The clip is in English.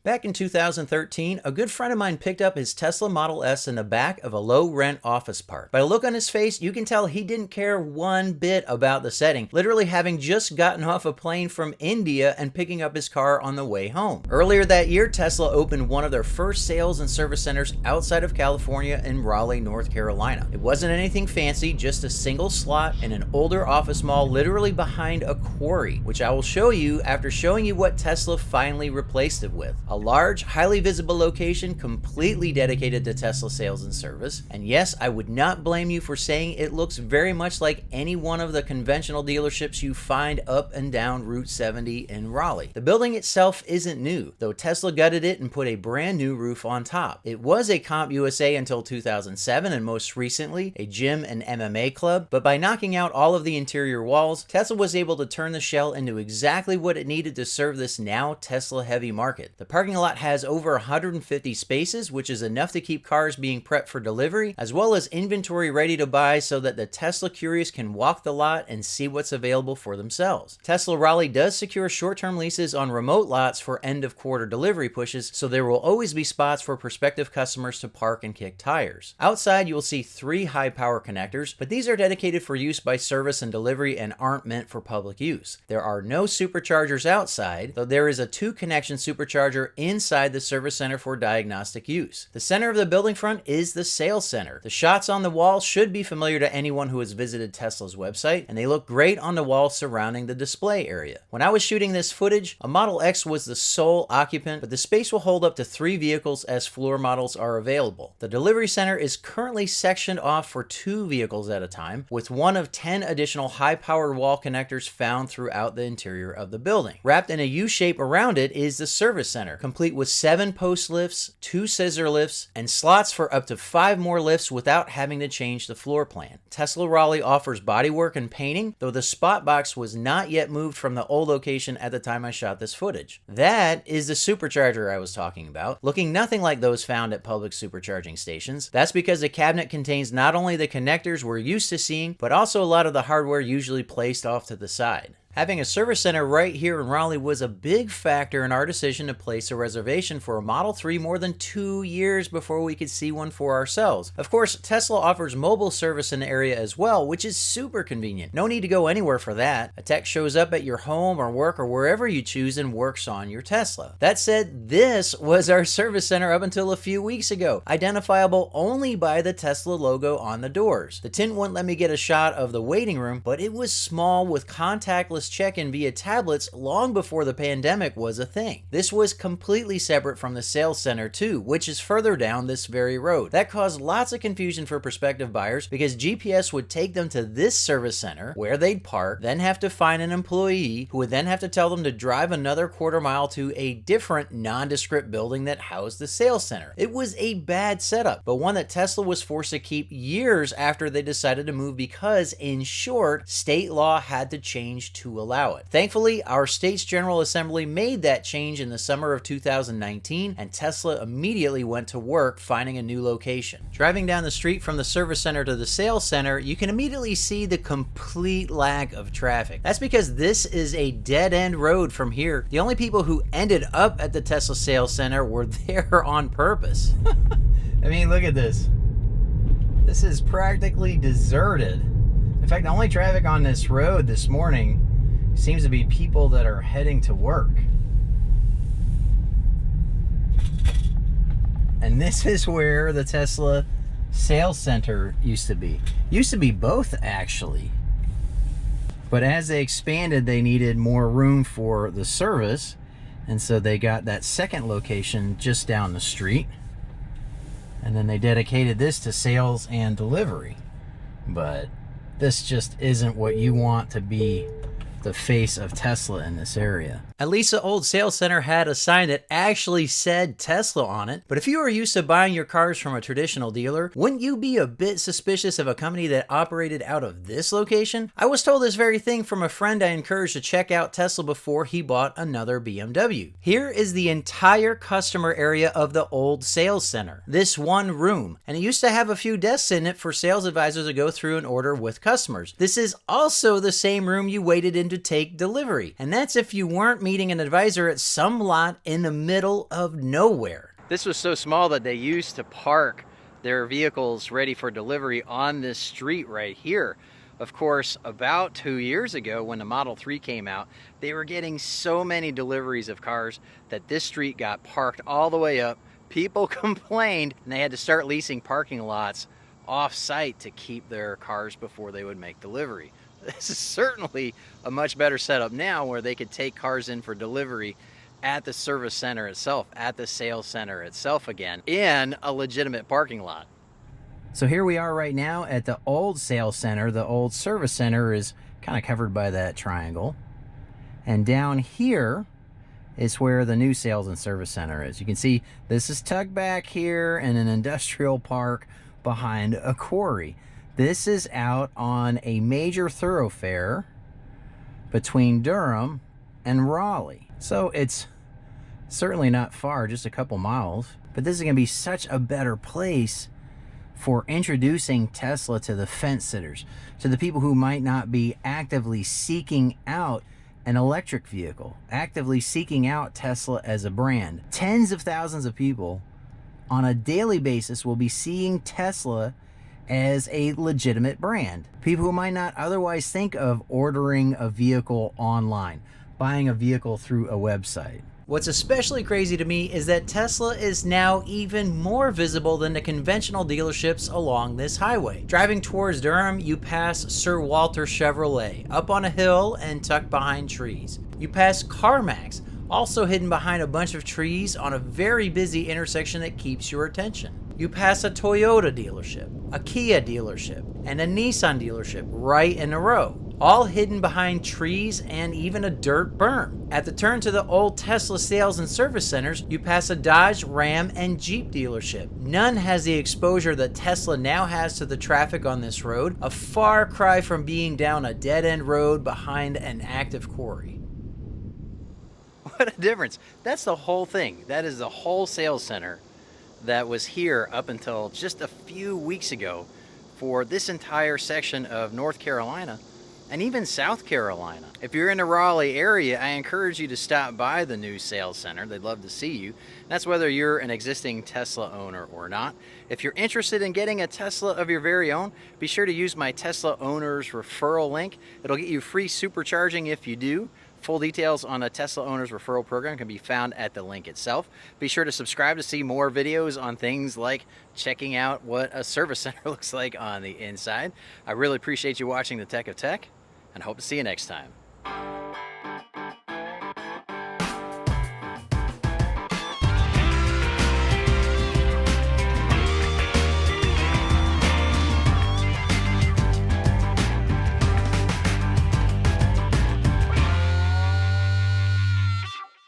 Back in 2013, a good friend of mine picked up his Tesla Model S in the back of a low-rent office park. By the look on his face, you can tell he didn't care one bit about the setting, literally having just gotten off a plane from India and picking up his car on the way home. Earlier that year, Tesla opened one of their first sales and service centers outside of California in Raleigh, North Carolina. It wasn't anything fancy, just a single slot in an older office mall literally behind a quarry, which I will show you after showing you what Tesla finally replaced it with. A large, highly visible location completely dedicated to Tesla sales and service. And yes, I would not blame you for saying it looks very much like any one of the conventional dealerships you find up and down Route 70 in Raleigh. The building itself isn't new, though Tesla gutted it and put a brand new roof on top. It was a Comp USA until 2007 and most recently a gym and MMA club, but by knocking out all of the interior walls, Tesla was able to turn the shell into exactly what it needed to serve this now Tesla heavy market. The parking lot has over 150 spaces, which is enough to keep cars being prepped for delivery, as well as inventory ready to buy so that the Tesla curious can walk the lot and see what's available for themselves. Tesla Raleigh does secure short-term leases on remote lots for end-of-quarter delivery pushes, so there will always be spots for prospective customers to park and kick tires. Outside, you will see 3 high-power connectors, but these are dedicated for use by service and delivery and aren't meant for public use. There are no superchargers outside, though there is a 2-connection supercharger inside the service center for diagnostic use. The center of the building front is the sales center. The shots on the wall should be familiar to anyone who has visited Tesla's website, and they look great on the wall surrounding the display area. When I was shooting this footage, a Model X was the sole occupant, but the space will hold up to 3 vehicles as floor models are available. The delivery center is currently sectioned off for 2 vehicles at a time, with one of 10 additional high-powered wall connectors found throughout the interior of the building. Wrapped in a U-shape around it is the service center, complete with 7 post lifts, 2 scissor lifts, and slots for up to 5 more lifts without having to change the floor plan. Tesla Raleigh offers bodywork and painting, though the spot box was not yet moved from the old location at the time I shot this footage. That is the supercharger I was talking about, looking nothing like those found at public supercharging stations. That's because the cabinet contains not only the connectors we're used to seeing, but also a lot of the hardware usually placed off to the side. Having a service center right here in Raleigh was a big factor in our decision to place a reservation for a Model 3 more than 2 years before we could see one for ourselves. Of course, Tesla offers mobile service in the area as well, which is super convenient. No need to go anywhere for that. A tech shows up at your home or work or wherever you choose and works on your Tesla. That said, this was our service center up until a few weeks ago, identifiable only by the Tesla logo on the doors. The tint wouldn't let me get a shot of the waiting room, but it was small with contactless check-in via tablets long before the pandemic was a thing. This was completely separate from the sales center too, which is further down this very road. That caused lots of confusion for prospective buyers because GPS would take them to this service center where they'd park, then have to find an employee who would then have to tell them to drive another quarter mile to a different nondescript building that housed the sales center. It was a bad setup, but one that Tesla was forced to keep years after they decided to move because, in short, state law had to change to allow it. Thankfully, our state's General Assembly made that change in the summer of 2019, and Tesla immediately went to work finding a new location. Driving down the street from the service center to the sales center, you can immediately see the complete lack of traffic. That's because this is a dead-end road from here. The only people who ended up at the Tesla sales center were there on purpose. I mean, look at this. This is practically deserted. In fact, the only traffic on this road this morning seems to be people that are heading to work. And this is where the Tesla sales center used to be. Used to be both, actually. But as they expanded, they needed more room for the service, and so they got that second location just down the street. And then they dedicated this to sales and delivery. But this just isn't what you want to be the face of Tesla in this area. At least the old sales center had a sign that actually said Tesla on it, but if you are used to buying your cars from a traditional dealer, wouldn't you be a bit suspicious of a company that operated out of this location? I was told this very thing from a friend I encouraged to check out Tesla before he bought another BMW. Here is the entire customer area of the old sales center, this one room, and it used to have a few desks in it for sales advisors to go through and order with customers. This is also the same room you waited in him to take delivery. And that's if you weren't meeting an advisor at some lot in the middle of nowhere. This was so small that they used to park their vehicles ready for delivery on this street right here. Of course, about 2 years ago when the Model 3 came out, they were getting so many deliveries of cars that this street got parked all the way up. People complained and they had to start leasing parking lots off-site to keep their cars before they would make delivery. This is certainly a much better setup now where they could take cars in for delivery at the service center itself, at the sales center itself again, in a legitimate parking lot. So here we are right now at the old sales center. The old service center is kind of covered by that triangle. And down here is where the new sales and service center is. You can see this is tucked back here in an industrial park behind a quarry. This is out on a major thoroughfare between Durham and Raleigh. So it's certainly not far, just a couple miles. But this is going to be such a better place for introducing Tesla to the fence sitters, to the people who might not be actively seeking out an electric vehicle, actively seeking out Tesla as a brand. Tens of thousands of people on a daily basis will be seeing Tesla as a legitimate brand. People who might not otherwise think of ordering a vehicle online, buying a vehicle through a website. What's especially crazy to me is that Tesla is now even more visible than the conventional dealerships along this highway. Driving towards Durham, you pass Sir Walter Chevrolet, up on a hill and tucked behind trees. You pass CarMax, also hidden behind a bunch of trees on a very busy intersection that keeps your attention. You pass a Toyota dealership, a Kia dealership, and a Nissan dealership right in a row, all hidden behind trees and even a dirt berm. At the turn to the old Tesla sales and service centers, you pass a Dodge, Ram, and Jeep dealership. None has the exposure that Tesla now has to the traffic on this road, a far cry from being down a dead-end road behind an active quarry. What a difference. That's the whole thing. That is the whole sales center that was here up until just a few weeks ago for this entire section of North Carolina and even South Carolina. If you're in the Raleigh area, I encourage you to stop by the new sales center. They'd love to see you. That's whether you're an existing Tesla owner or not. If you're interested in getting a Tesla of your very own, be sure to use my Tesla Owners referral link. It'll get you free supercharging if you do. Full details on a Tesla Owners Referral Program can be found at the link itself. Be sure to subscribe to see more videos on things like checking out what a service center looks like on the inside. I really appreciate you watching The Tech of Tech, and hope to see you next time.